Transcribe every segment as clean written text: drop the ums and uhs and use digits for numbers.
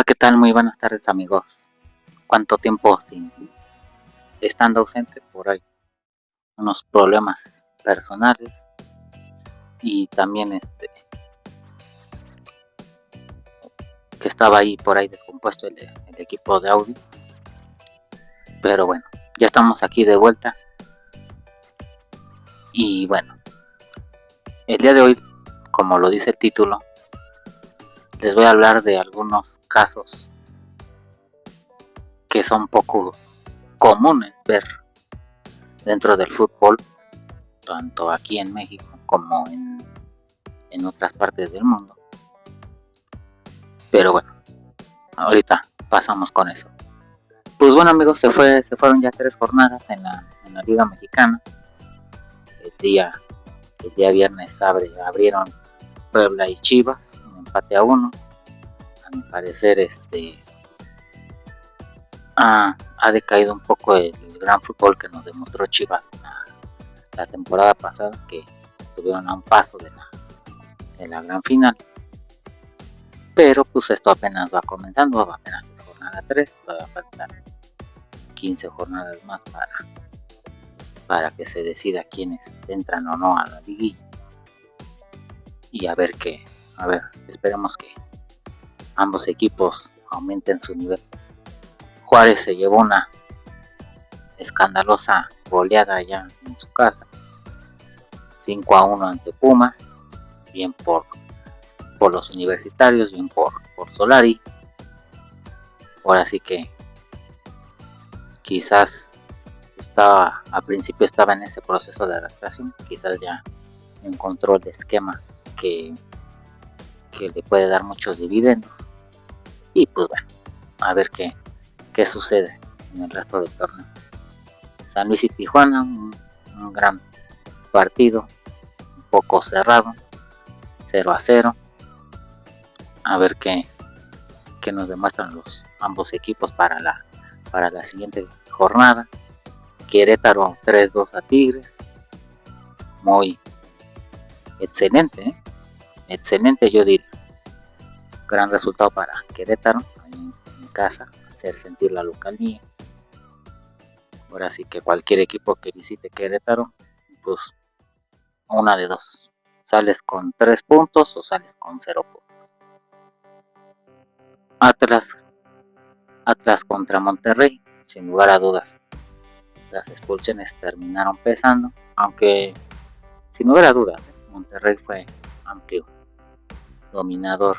Hola, ¿qué tal? Muy buenas tardes, amigos. ¿Cuánto tiempo sin estando ausente por ahí? Unos problemas personales y también que estaba ahí por ahí descompuesto el equipo de audio. Pero bueno, ya estamos aquí de vuelta. Y bueno, el día de hoy, como lo dice el título, les voy a hablar de algunos casos que son poco comunes ver dentro del fútbol, tanto aquí en México como en otras partes del mundo. Pero bueno, ahorita pasamos con eso. Pues bueno, amigos, se fueron ya 3 jornadas en la Liga Mexicana. El día viernes abrieron Puebla y Chivas, un empate a 1. A mi parecer ha decaído un poco el gran fútbol que nos demostró Chivas la temporada pasada, que estuvieron a un paso de la gran final. Pero pues esto apenas va comenzando, apenas es jornada 3, todavía faltan 15 jornadas más para que se decida quiénes entran o no a la liguilla. Y a ver, esperemos que ambos equipos aumenten su nivel. Juárez se llevó una escandalosa goleada allá en su casa, 5-1 ante Pumas, bien por los universitarios, bien por Solari. Ahora sí que quizás al principio estaba en ese proceso de adaptación, quizás ya encontró el esquema que le puede dar muchos dividendos. Y pues bueno, a ver qué sucede en el resto del torneo. San Luis y Tijuana, un gran partido, un poco cerrado, 0-0. A ver qué nos demuestran ambos equipos para la siguiente jornada. Querétaro 3-2 a Tigres, muy excelente, excelente, yo diría. Gran resultado para Querétaro en casa, hacer sentir la localía. Ahora sí que cualquier equipo que visite Querétaro, pues una de dos, sales con 3 puntos o sales con 0 puntos. Atlas contra Monterrey, sin lugar a dudas las expulsiones terminaron pesando, aunque sin lugar a dudas Monterrey fue amplio dominador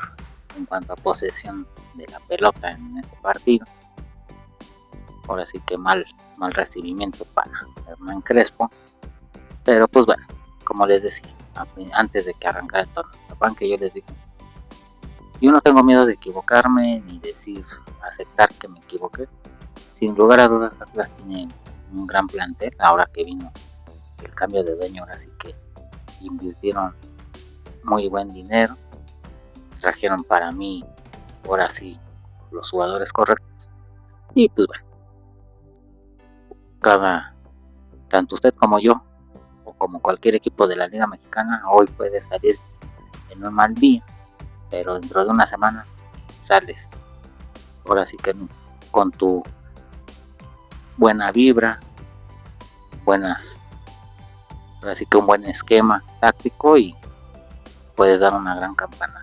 en cuanto a posesión de la pelota en ese partido. Ahora sí que mal recibimiento para Hernán Crespo, pero pues bueno, como les decía antes de que arrancara el torneo, que yo les dije, yo no tengo miedo de equivocarme ni aceptar que me equivoqué. Sin lugar a dudas Atlas tiene un gran plantel, ahora que vino el cambio de dueño, ahora sí que invirtieron muy buen dinero, trajeron para mí ahora sí los jugadores correctos. Y pues bueno, tanto usted como yo, o como cualquier equipo de la Liga Mexicana, hoy puede salir en un mal día, pero dentro de una semana sales ahora sí que con tu buena vibra, ahora sí que un buen esquema táctico, y puedes dar una gran campana.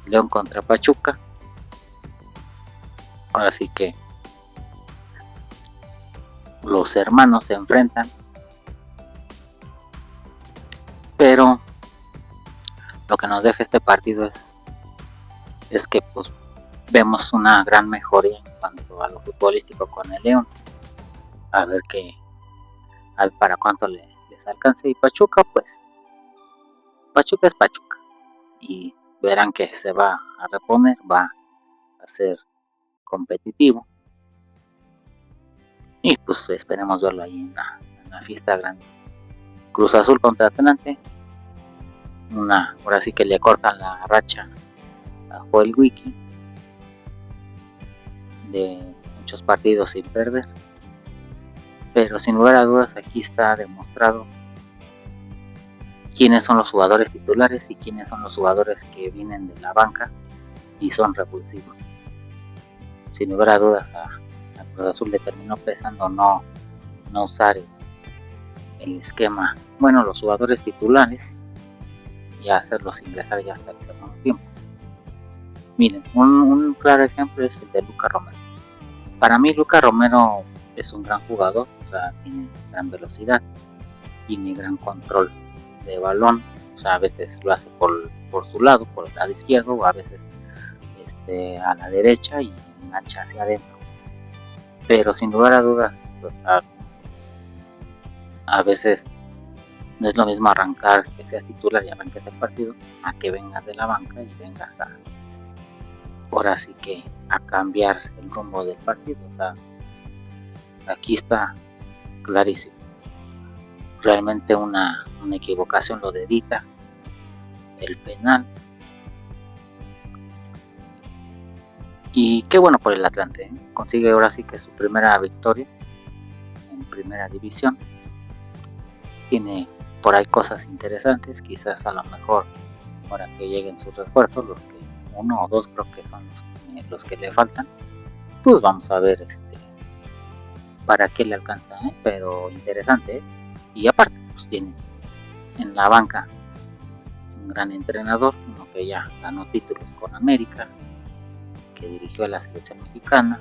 León contra Pachuca, ahora sí que los hermanos se enfrentan, pero lo que nos deja este partido es que pues vemos una gran mejoría en cuanto a lo futbolístico con el León. A ver para cuánto les alcance. Y Pachuca, pues Pachuca es Pachuca, y verán que se va a reponer, va a ser competitivo, y pues esperemos verlo ahí en la fiesta grande. Cruz Azul contra Atlante, ahora sí que le cortan la racha a Joel Wiki de muchos partidos sin perder, pero sin lugar a dudas aquí está demostrado quiénes son los jugadores titulares y quiénes son los jugadores que vienen de la banca y son repulsivos. Sin lugar a dudas a Cruz Azul le terminó pesando no usar el esquema, bueno, los jugadores titulares, y hacerlos ingresar ya hasta el segundo tiempo. Miren, un claro ejemplo es el de Lucas Romero. Para mí Lucas Romero es un gran jugador, o sea, tiene gran velocidad, tiene gran control de balón, o sea, a veces lo hace por su lado, por el lado izquierdo, o a veces a la derecha y engancha hacia adentro. Pero sin lugar a dudas, o sea, a veces no es lo mismo arrancar, que seas titular y arranques el partido, a que vengas de la banca y vengas ahora sí que a cambiar el rumbo del partido. O sea, aquí está clarísimo. Realmente una equivocación lo de Dita, el penal. Y qué bueno por el Atlante, consigue ahora sí que su primera victoria en primera división. Tiene por ahí cosas interesantes, quizás a lo mejor para que lleguen sus refuerzos, los que uno o dos creo que son los que le faltan, pues vamos a ver para qué le alcanza, pero interesante, y aparte pues tiene en la banca un gran entrenador, uno que ya ganó títulos con América, que dirigió a la selección mexicana,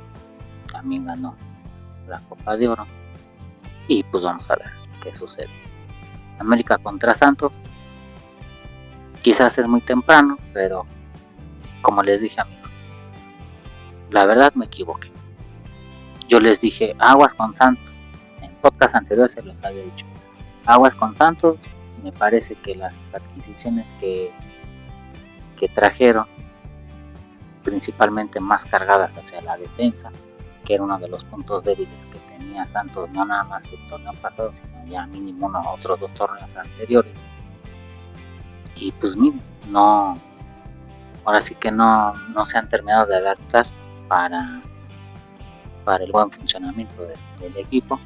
también ganó la Copa de Oro, y pues vamos a ver qué sucede. América contra Santos, quizás es muy temprano, pero como les dije, amigos, la verdad me equivoqué. Yo les dije aguas con Santos, en podcast anteriores se los había dicho, aguas con Santos. Me parece que las adquisiciones que trajeron, principalmente más cargadas hacia la defensa, que era uno de los puntos débiles que tenía Santos, no nada más el torneo pasado, sino ya mínimo otros 2 torneos anteriores. Y pues miren, ahora sí que no se han terminado de adaptar para el buen funcionamiento del equipo.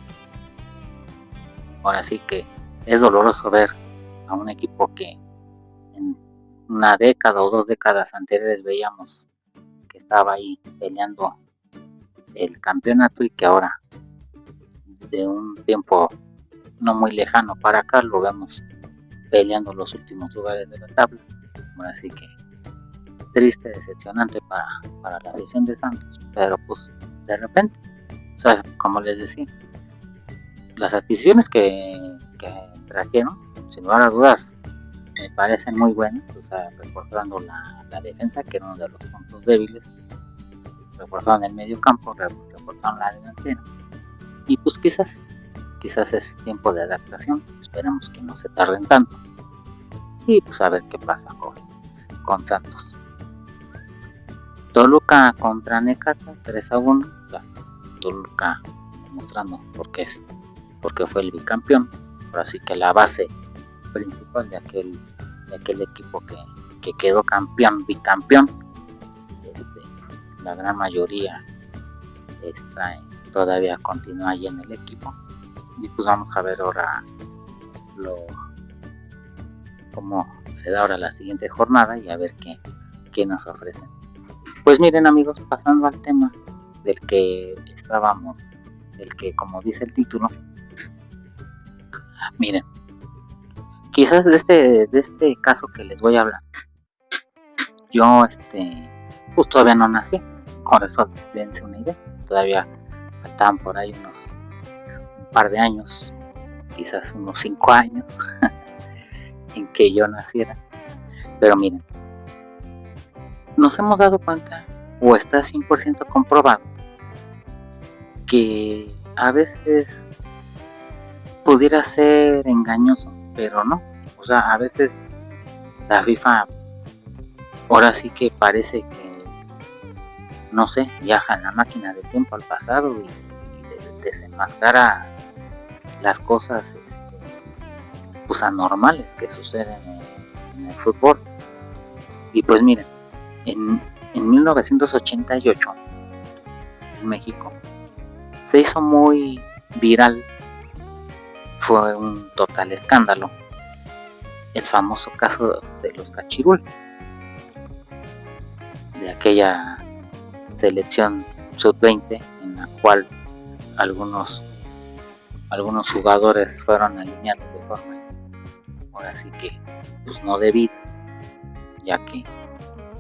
Ahora sí que es doloroso ver a un equipo que en una década o 2 décadas anteriores veíamos que estaba ahí peleando el campeonato, y que ahora de un tiempo no muy lejano para acá lo vemos peleando los últimos lugares de la tabla. Así que triste, decepcionante para la afición de Santos, pero pues de repente, o sea, como les decía, las adquisiciones que trajeron, sin lugar a dudas, me parecen muy buenas, o sea, reforzando la defensa, que era uno de los puntos débiles, reforzaron el medio campo, reforzaron la delantera, y pues quizás es tiempo de adaptación, esperemos que no se tarden tanto, y pues a ver qué pasa con Santos. Toluca contra Necaxa, 3-1, o sea, Toluca demostrando porque fue el bicampeón, pero así que la base principal de aquel equipo que quedó bicampeón, la gran mayoría todavía continúa ahí en el equipo, y pues vamos a ver ahora cómo se da ahora la siguiente jornada y a ver qué nos ofrecen. Pues miren, amigos, pasando al tema del que estábamos, del que, como dice el título, miren, quizás de este caso que les voy a hablar, yo pues todavía no nací, con eso dense una idea, todavía faltaban por ahí un par de años, quizás unos 5 años en que yo naciera. Pero miren, nos hemos dado cuenta, o está 100% comprobado, que a veces pudiera ser engañoso, pero no. O sea, a veces la FIFA ahora sí que parece que, no sé, viaja en la máquina del tiempo al pasado y desenmascara las cosas pues anormales que suceden en el fútbol. Y pues miren, en 1988 en México se hizo muy viral, fue un total escándalo, el famoso caso de los cachirules, de aquella selección sub-20 en la cual algunos jugadores fueron alineados de forma, ahora sí que pues no debida, ya que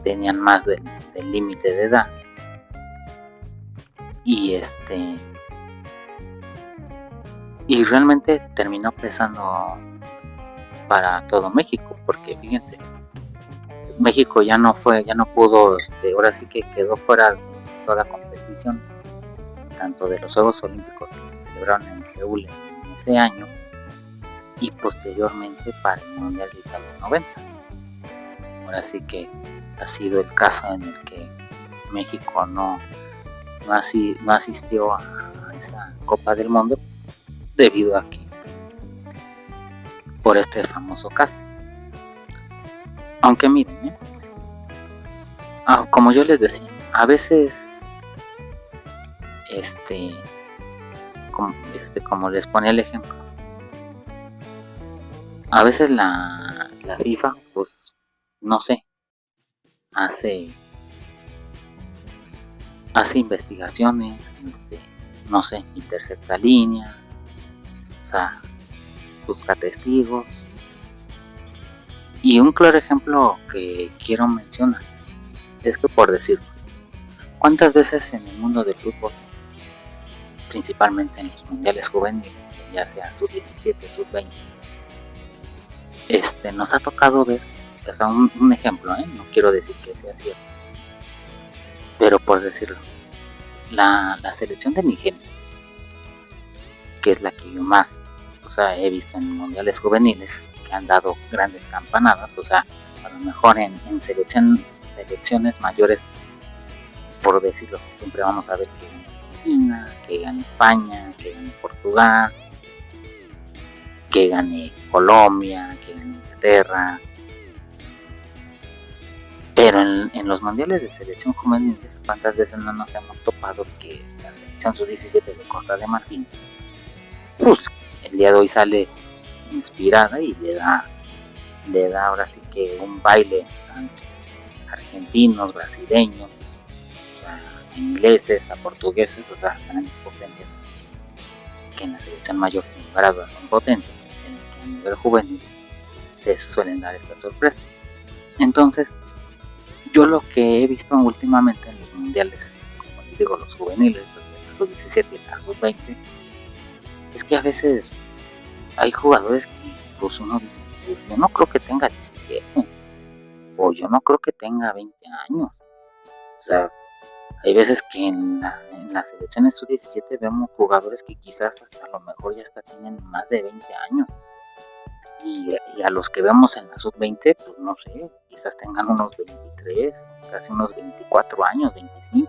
tenían más del límite de edad, y y realmente terminó pesando para todo México, porque fíjense, México ya no pudo, ahora sí que quedó fuera de toda competición, tanto de los Juegos Olímpicos que se celebraron en Seúl en ese año, y posteriormente para el Mundial de Italia 90. Ahora sí que ha sido el caso en el que México no asistió a esa Copa del Mundo debido a que por este famoso caso. Aunque miren, como yo les decía, a veces como les ponía el ejemplo, a veces la FIFA, pues no sé, hace investigaciones, no sé, intercepta líneas, o sea, busca testigos. Y un claro ejemplo que quiero mencionar es que, por decirlo, ¿cuántas veces en el mundo del fútbol, principalmente en los mundiales juveniles, ya sea sub-17, sub-20, nos ha tocado ver, o sea, un ejemplo, no quiero decir que sea cierto, pero por decirlo, la selección de Nigeria, que es la que yo más, o sea, he visto en mundiales juveniles, que han dado grandes campanadas, o sea, a lo mejor en selecciones mayores, por decirlo, siempre vamos a ver que gana Argentina, que gane España, que gane Portugal, que gane Colombia, que gane Inglaterra. Pero en los mundiales de selección juveniles, ¿cuántas veces no nos hemos topado que la selección sub-17 de Costa de Marfil, pues el día de hoy sale inspirada y le da ahora sí que un baile entre argentinos, brasileños, a ingleses, a portugueses, o sea, grandes potencias, que en la selección mayor sin lugar a dudas son potencias, en el que a nivel juvenil se suelen dar estas sorpresas. Entonces, yo lo que he visto últimamente en los mundiales, como les digo, los juveniles, desde la sub-17 y la sub-20, es que a veces hay jugadores que pues uno dice, pues yo no creo que tenga 17, o yo no creo que tenga 20 años. O sea, hay veces que en las selecciones sub-17 vemos jugadores que quizás hasta a lo mejor ya hasta tienen más de 20 años. Y a los que vemos en la sub-20, pues no sé, quizás tengan unos 23, casi unos 24 años, 25.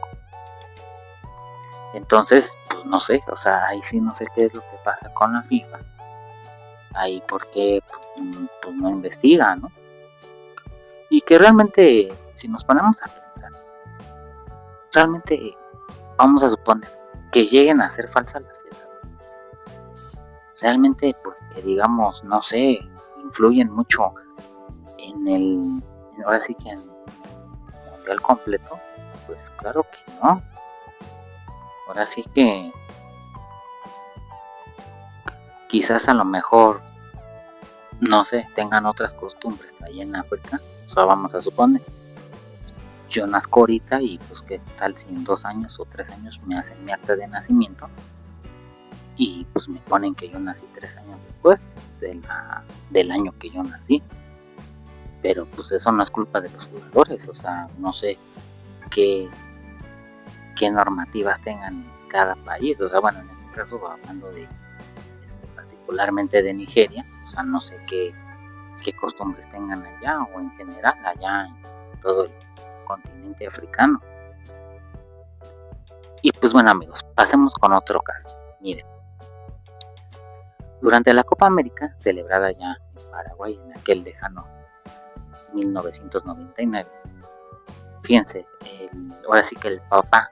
Entonces, pues no sé, o sea, ahí sí no sé qué es lo que pasa con la FIFA. Ahí porque pues no investiga, ¿no? Y que realmente, si nos ponemos a pensar, realmente vamos a suponer que lleguen a ser falsas las edades. Realmente, pues que digamos, no sé, influyen mucho ahora sí que en el mundial completo, pues claro que no. Ahora sí que quizás a lo mejor, no sé, tengan otras costumbres ahí en África. O sea, vamos a suponer, yo nazco ahorita y pues qué tal si en 2 años o 3 años me hacen mi acta de nacimiento y pues me ponen que yo nací 3 años después del año que yo nací. Pero pues eso no es culpa de los jugadores, o sea, no sé qué normativas tengan en cada país. O sea, bueno, en este caso hablando de particularmente de Nigeria, o sea, no sé qué costumbres tengan allá o en general allá en todo el continente africano. Y pues bueno, amigos, pasemos con otro caso. Miren, durante la Copa América, celebrada ya en Paraguay en aquel lejano 1999, fíjense, ahora sí que el papá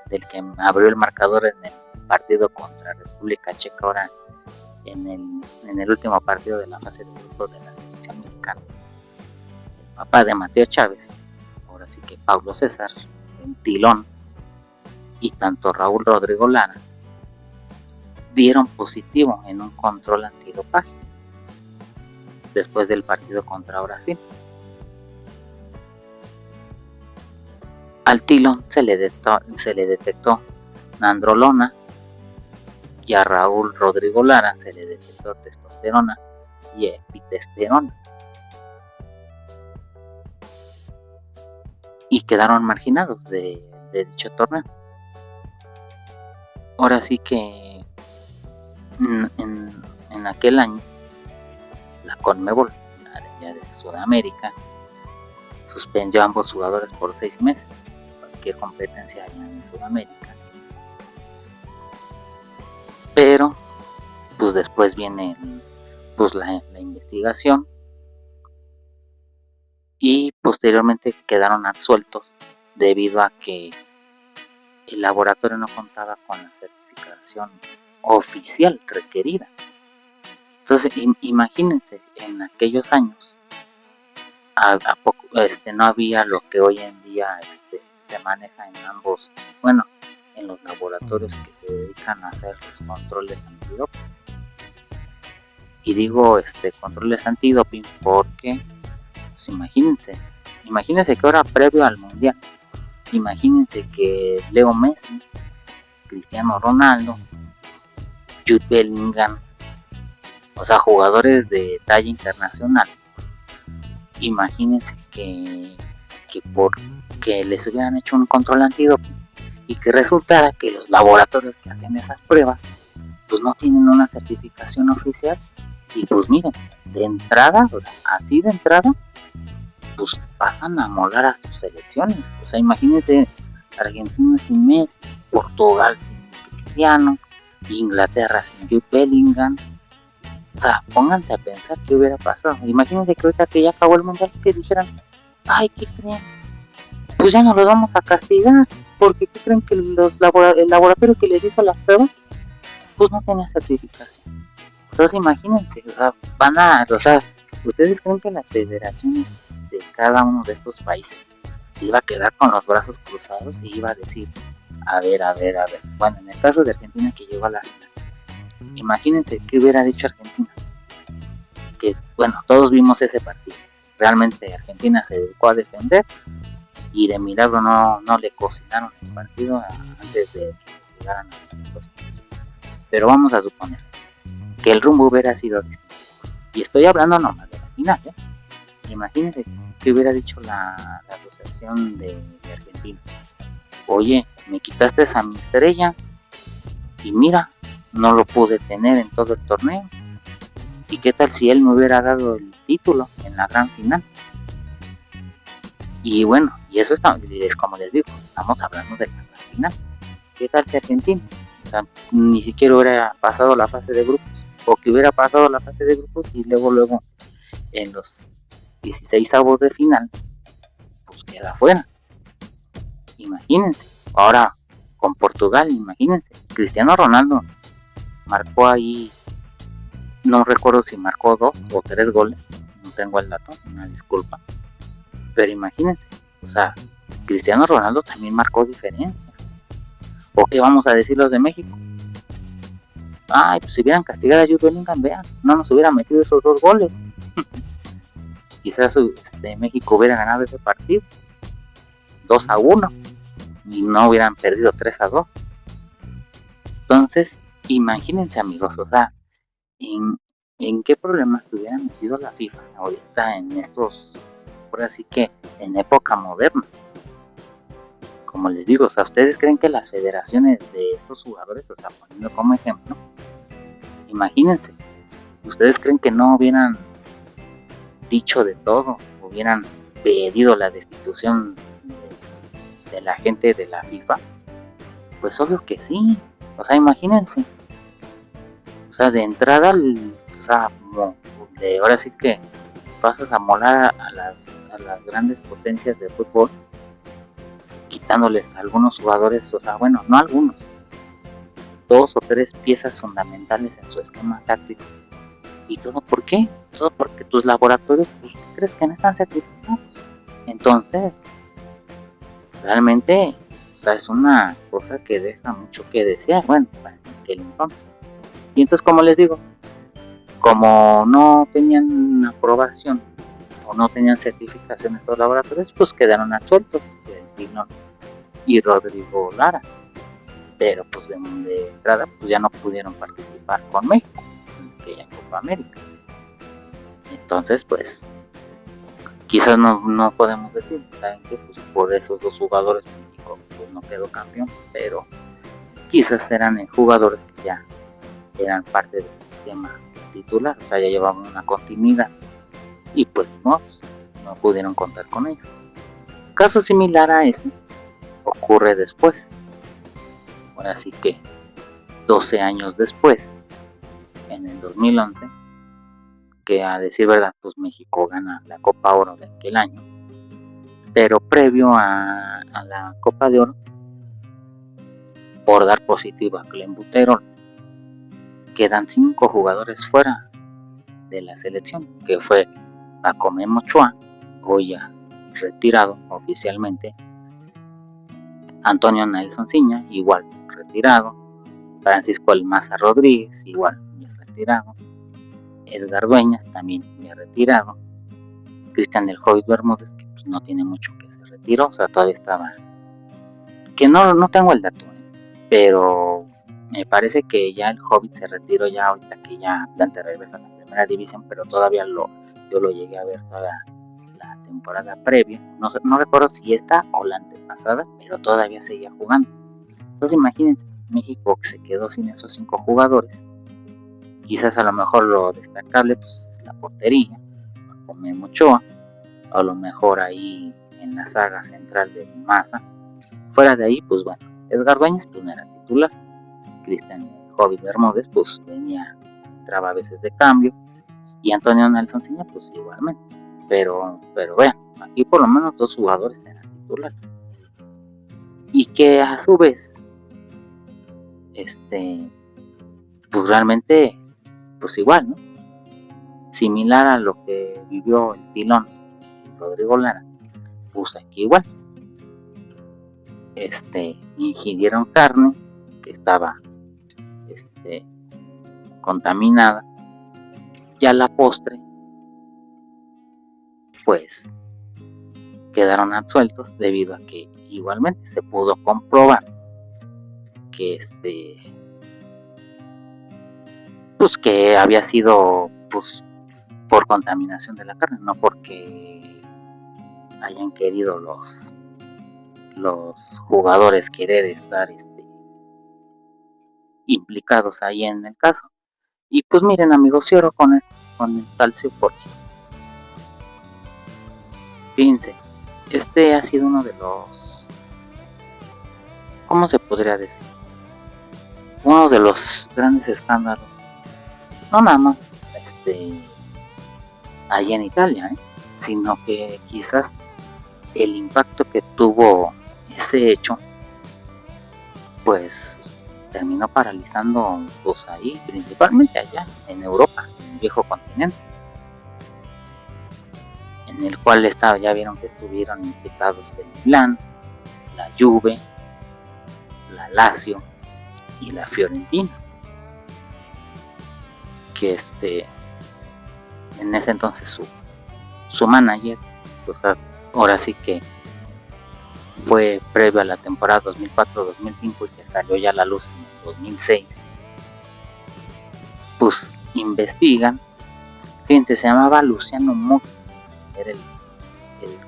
del que abrió el marcador en el partido contra República Checa, ahora en el último partido de la fase de grupos de la selección mexicana, el papá de Mateo Chávez, ahora sí que Pablo César, el Tilón, y tanto Raúl Rodrigo Lara dieron positivo en un control antidopaje después del partido contra Brasil. Al Tilón se le detectó nandrolona y a Raúl Rodrigo Lara se le detectó testosterona y epitesterona, y quedaron marginados de dicho torneo. Ahora sí que en aquel año la CONMEBOL, de Sudamérica, suspendió a ambos jugadores por 6 meses, cualquier competencia allá en Sudamérica. Pero pues después viene pues la investigación y posteriormente quedaron absueltos debido a que el laboratorio no contaba con la certificación oficial requerida. Entonces imagínense, en aquellos años a poco, no había lo que hoy en día se maneja en ambos, bueno, en los laboratorios que se dedican a hacer los controles antidoping. Y digo controles antidoping porque pues imagínense que ahora previo al mundial, imagínense que Leo Messi, Cristiano Ronaldo, Jude Bellingham, o sea, jugadores de talla internacional, imagínense que porque les hubieran hecho un control antidoping y que resultara que los laboratorios que hacen esas pruebas pues no tienen una certificación oficial, y pues miren, de entrada, así de entrada, pues pasan a molar a sus selecciones. O sea, imagínense Argentina sin Messi, Portugal sin Cristiano, Inglaterra sin Jude Bellingham. O sea, pónganse a pensar qué hubiera pasado. Imagínense que ahorita que ya acabó el mundial, que dijeran, ay, ¿qué creen? Pues ya no los vamos a castigar, porque ¿qué creen? Que el laboratorio que les hizo las pruebas, pues no tenía certificación. Entonces imagínense, o sea, ¿ustedes creen que las federaciones de cada uno de estos países se iba a quedar con los brazos cruzados y iba a decir, a ver, bueno, en el caso de Argentina que llegó a la final, imagínense qué hubiera dicho Argentina, que bueno, todos vimos ese partido, realmente Argentina se dedicó a defender y de milagro no le cocinaron el partido antes de que llegaran a los tiempos extras. Pero vamos a suponer que el rumbo hubiera sido distinto, y estoy hablando nomás de la final, Imagínense que hubiera dicho la asociación de Argentina, oye, me quitaste a mi estrella y mira, no lo pude tener en todo el torneo, y qué tal si él me hubiera dado el título en la gran final. Y bueno, y eso es como les digo, estamos hablando de la gran final. ¿Qué tal si Argentina, o sea, ni siquiera hubiera pasado la fase de grupos, o que hubiera pasado la fase de grupos y luego en los 16avos de final pues queda fuera? Imagínense. Ahora con Portugal, imagínense, Cristiano Ronaldo marcó ahí, no recuerdo si marcó 2 o 3 goles, no tengo el dato, una disculpa, pero imagínense, o sea, Cristiano Ronaldo también marcó diferencia. ¿O qué vamos a decir los de México? Ay, pues si hubieran castigado a Jude Bellingham, vean, no nos hubieran metido esos 2 goles. Quizás México hubiera ganado ese partido 2-1 y no hubieran perdido 3-2. Entonces, imagínense, amigos, o sea, en qué problemas se hubiera metido la FIFA ahorita en estos, por así que en época moderna. Como les digo, o sea, ¿ustedes creen que las federaciones de estos jugadores, o sea, poniendo como ejemplo, imagínense, ¿ustedes creen que no hubieran dicho de todo, hubieran pedido la destitución de la gente de la FIFA? Pues obvio que sí. O sea, imagínense, o sea, de entrada, o sea, ahora sí que pasas a molar a las grandes potencias de fútbol, quitándoles a algunos jugadores, o sea, bueno, no algunos, 2 o 3 piezas fundamentales en su esquema táctico. ¿Y todo por qué? Todo porque tus laboratorios, pues, ¿crees que no están certificados? Entonces, realmente, o sea, es una cosa que deja mucho que desear, bueno, para aquel entonces. Y entonces, como les digo, como no tenían aprobación o no tenían certificación estos laboratorios, pues quedaron absueltos el Dillon y Rodrigo Lara, pero pues de entrada pues ya no pudieron participar con México en aquella Copa América. Entonces, pues quizás no podemos decir, ¿saben qué? Pues por esos dos jugadores México pues no quedó campeón, pero quizás eran jugadores que ya eran parte del esquema titular, o sea, ya llevaban una continuidad y pues no pudieron contar con ellos. Caso similar a ese ocurre después, ahora sí que 12 años después, en el 2011, que a decir verdad, pues México gana la Copa Oro de aquel año, pero previo a la Copa de Oro, por dar positivo a clenbuterol, quedan 5 jugadores fuera de la selección, que fue Paco Memo Ochoa, hoy ya retirado oficialmente, Antonio Nelson Ciña, igual retirado, Francisco Almaza Rodríguez, igual ya retirado, Edgar Dueñas, también ya retirado, Cristian del Hobbit Bermúdez, que pues no tiene mucho que se retiró, o sea, todavía estaba, que no tengo el dato, pero me parece que ya el Hobbit se retiró ya ahorita que ya Atlante regresa a la primera división, pero todavía yo lo llegué a ver todavía la temporada previa, no recuerdo si esta o la antepasada, pero todavía seguía jugando. Entonces imagínense, México que se quedó sin esos 5 jugadores, quizás a lo mejor lo destacable pues es la portería, con Memo Ochoa, a lo mejor ahí en la saga central de Maza. Fuera de ahí, pues bueno, Edgar Dueñas pues no era titular, Cristian Hobbit Bermúdez pues entraba a veces de cambio, y Antonio Nelson Ciña pues igualmente, pero vean, aquí por lo menos 2 jugadores eran titulares, y que a su vez pues realmente pues igual, ¿no? Similar a lo que vivió el Tilón Rodrigo Lara, pues aquí igual ingirieron carne que estaba contaminada, y a la postre pues quedaron absueltos debido a que igualmente se pudo comprobar que pues que había sido pues por contaminación de la carne, no porque hayan querido los jugadores querer estar implicados ahí en el caso. Y pues miren, amigos, cierro con el calcio porque fíjense, ha sido uno de los, ¿cómo se podría decir? Uno de los grandes escándalos, no nada más allá en Italia, sino que quizás el impacto que tuvo ese hecho pues terminó paralizando pues ahí, principalmente allá en Europa, en el viejo continente, en el cual ya vieron que estuvieron implicados el Milan, la Juve, la Lazio y la Fiorentina, que en ese entonces su manager, pues ahora sí que fue previo a la temporada 2004-2005 y que salió ya a la luz en el 2006, pues investigan. Fíjense, se llamaba Luciano Mucchi, era el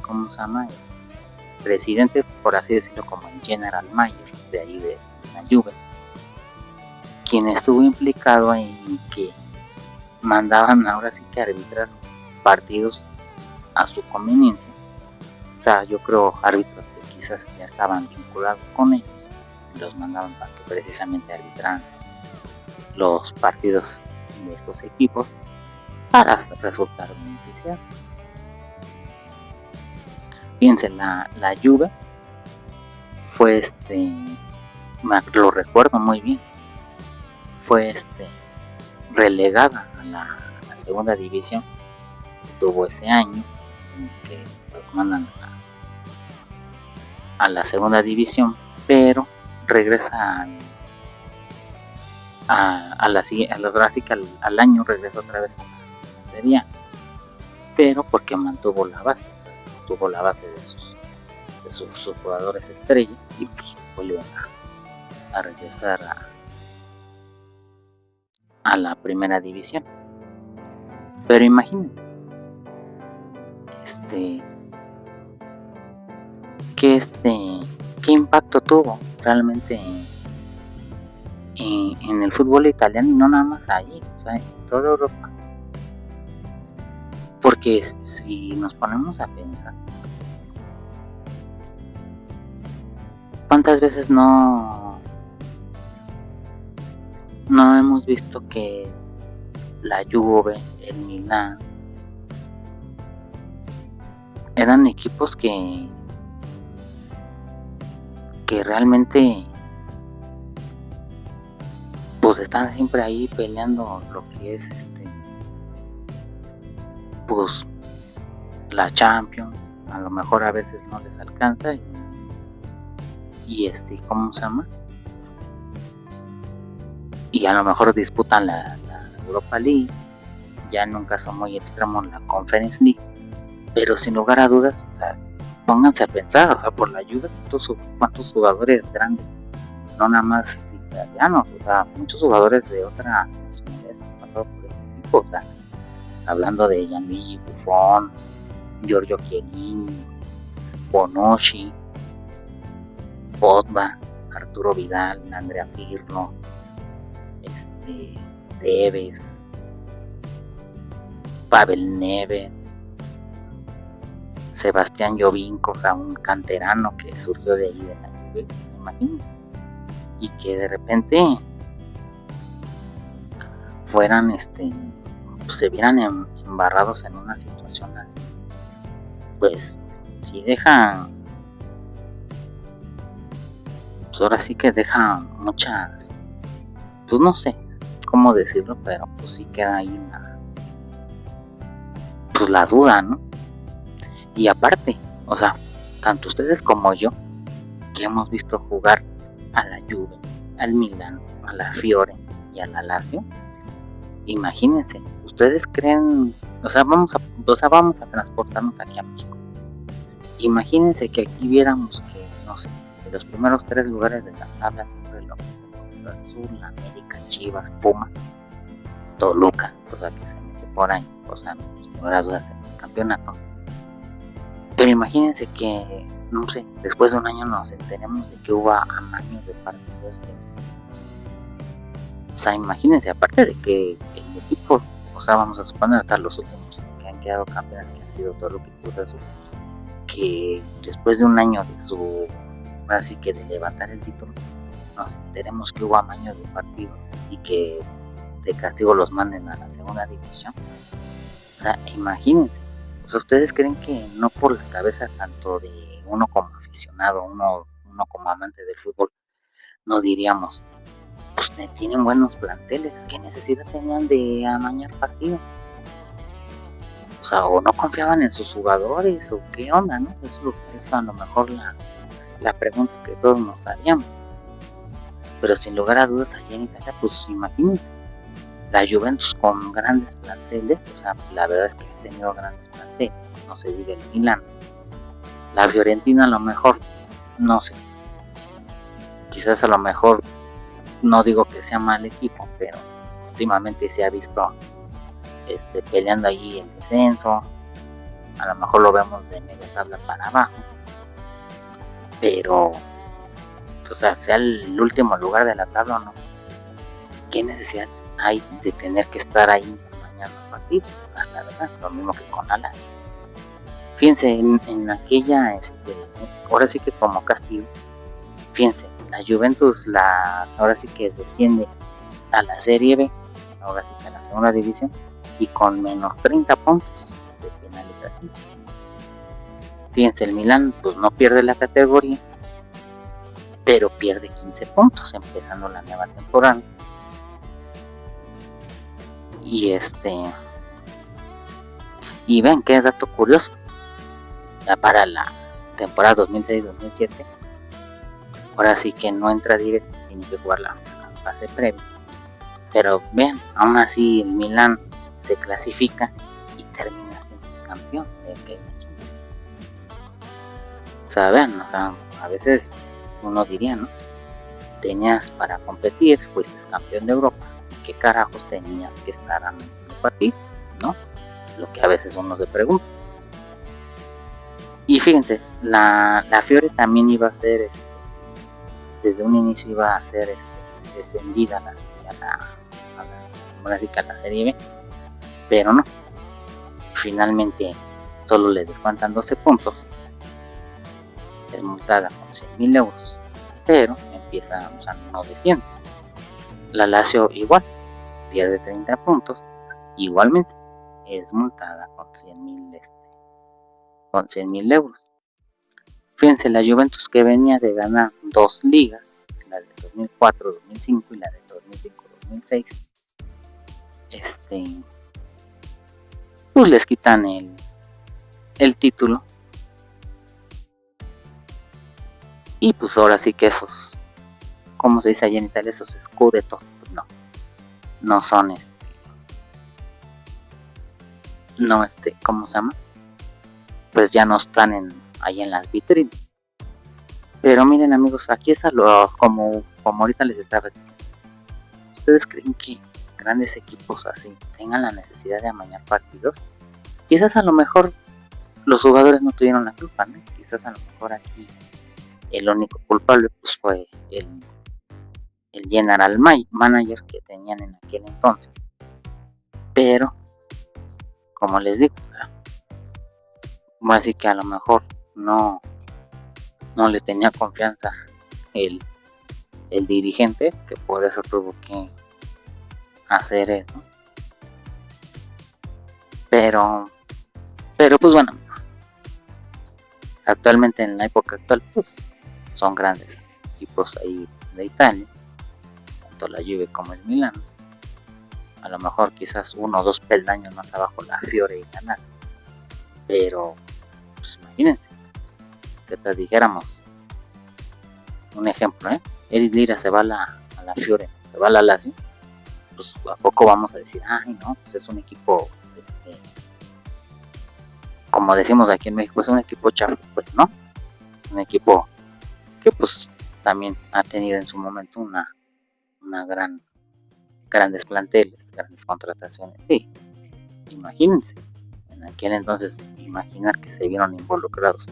¿cómo se llama? El presidente, por así decirlo, como el General Mayer de ahí de la Juve, quien estuvo implicado en que mandaban ahora sí que arbitrar partidos a su conveniencia. O sea, yo creo árbitros que quizás ya estaban vinculados con ellos y los mandaban para que precisamente arbitraran los partidos de estos equipos para resultar beneficiados. Fíjense, la Juve fue lo recuerdo muy bien, fue relegada a la segunda división. Estuvo ese año en que los mandan a la segunda división, pero regresa al año regresa otra vez a la Serie A, pero porque mantuvo la base, o sea, tuvo la base de sus jugadores estrellas y pues vuelven a regresar a la primera división. Pero imagínense, qué impacto tuvo realmente en el fútbol italiano, y no nada más allí, o sea, en toda Europa. Porque si nos ponemos a pensar, ¿cuántas veces no hemos visto que la Juve, el Milan, eran equipos que realmente pues están siempre ahí peleando lo que es pues la Champions? A lo mejor a veces no les alcanza y ¿cómo se llama? Y a lo mejor disputan la Europa League, ya en un caso muy extremo la Conference League, pero sin lugar a dudas, o sea, pónganse a pensar, o sea, por la Juve, cuántos jugadores grandes, no nada más italianos, o sea, muchos jugadores de otras nacionalidades han pasado por ese equipo, o sea, hablando de Gianluigi Buffon, Giorgio Chiellini, Bonucci, Pogba, Arturo Vidal, Andrea Pirlo, Tevez, Pavel Nedved, Sebastián Giovinco, o sea, un canterano que surgió de ahí de la Juve, pues, imagínense, y que de repente fueran, pues, se vieran embarrados en una situación así, pues si deja, pues ahora sí que deja muchas, pues no sé cómo decirlo, pero pues sí queda ahí la duda, ¿no? Y aparte, o sea, tanto ustedes como yo, que hemos visto jugar a la Juve, al Milan, a la Fiore y a la Lazio, imagínense, ustedes creen, o sea, vamos a transportarnos aquí a México. Imagínense que aquí viéramos que, no sé, de los primeros 3 lugares de la tabla siempre lo Azul, América, Chivas, Pumas, Toluca, o sea, que se mete por ahí, o sea, sin lugar a dudas en el campeonato. Pero imagínense que, no sé, después de un año nos enteremos de que hubo amaños de partidos. O sea, imagínense, aparte de que el equipo, o sea, vamos a suponer hasta los últimos que han quedado campeones, que han sido Toluca y Cruz Azul, que después de un año de así que de levantar el título, nos enteremos que hubo amaños de partidos y que de castigo los manden a la segunda división. O sea, imagínense. O sea, ¿ustedes creen que no por la cabeza tanto de uno como aficionado, uno como amante del fútbol, no diríamos, pues tienen buenos planteles, ¿qué necesidad tenían de amañar partidos? O sea, o no confiaban en sus jugadores, o qué onda, ¿no? Es a lo mejor la pregunta que todos nos haríamos. Pero sin lugar a dudas, allá en Italia, pues imagínense, la Juventus con grandes planteles, o sea, la verdad es que ha tenido grandes planteles, no se diga el Milan. La Fiorentina a lo mejor, no sé, quizás a lo mejor, no digo que sea mal equipo, pero últimamente se ha visto peleando ahí el descenso, a lo mejor lo vemos de media tabla para abajo, pero, o sea, sea el último lugar de la tabla o no, ¿qué necesidad hay de tener que estar ahí mañana partidos? O sea, la verdad, lo mismo que con la Lazio. Fíjense en aquella, ahora sí que como castigo, fíjense, la Juventus ahora sí que desciende a la Serie B, ahora sí que a la segunda división, y con menos 30 puntos de penalización. Fíjense, el Milan pues no pierde la categoría, pero pierde 15 puntos empezando la nueva temporada. Y ven qué dato curioso, ya para temporada 2006-2007, ahora sí que no entra directo, tiene que jugar la fase previa. Pero vean, aún así el Milan se clasifica y termina siendo campeón de aquella Champions. O sea, vean, o sea, a veces uno diría, ¿no? Tenías para competir, fuiste campeón de Europa, y qué carajos tenías que estar en el partido, ¿no? Lo que a veces uno se pregunta. Y fíjense, la Fiore también iba a ser, desde un inicio iba a ser descendida a la Serie B, pero no. Finalmente solo le descuentan 12 puntos, es multada con 100.000 euros, pero empieza usando 900. La Lazio igual, pierde 30 puntos, igualmente es multada con 100.000 euros. Fíjense, la Juventus, que venía de ganar 2 ligas, la de 2004-2005 y la de 2005-2006, pues les quitan el título, y pues ahora sí que esos, como se dice allá en Italia, esos scudettos, pues no son no ¿cómo se llama? Pues ya no están ahí en las vitrinas. Pero miren, amigos, aquí está como ahorita les estaba diciendo. ¿Ustedes creen que grandes equipos así tengan la necesidad de amañar partidos? Quizás a lo mejor los jugadores no tuvieron la culpa, ¿no? Quizás a lo mejor aquí el único culpable pues fue el general manager que tenían en aquel entonces. Pero como les digo, o sea, así que a lo mejor no le tenía confianza el dirigente, que por eso tuvo que hacer eso. Pero pues bueno, amigos, actualmente, en la época actual, pues son grandes equipos ahí de Italia, tanto la Juve como el Milan. A lo mejor quizás 1 o 2 peldaños más abajo la Fiore y la Lazio, pero pues imagínense que te dijéramos un ejemplo, Eric Lira se va a la Fiore, se va a la Lazio, pues a poco vamos a decir, ay no, pues es un equipo, como decimos aquí en México, es un equipo chafa. Pues no, es un equipo que pues también ha tenido en su momento una grandes planteles, grandes contrataciones. Sí, imagínense, en aquel entonces, imaginar que se vieron involucrados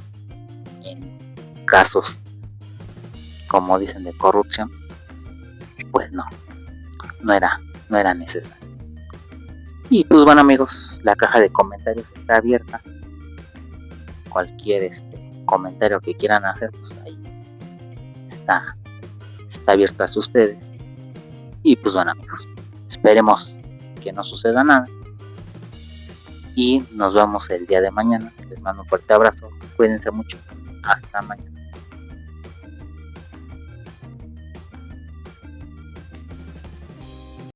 en casos, como dicen, de corrupción, pues no era necesario. Y pues bueno, amigos, la caja de comentarios está abierta. Cualquier comentario que quieran hacer, pues ahí está abierto a ustedes. Y pues bueno, amigos, esperemos que no suceda nada, y nos vemos el día de mañana. Les mando un fuerte abrazo, cuídense mucho, hasta mañana.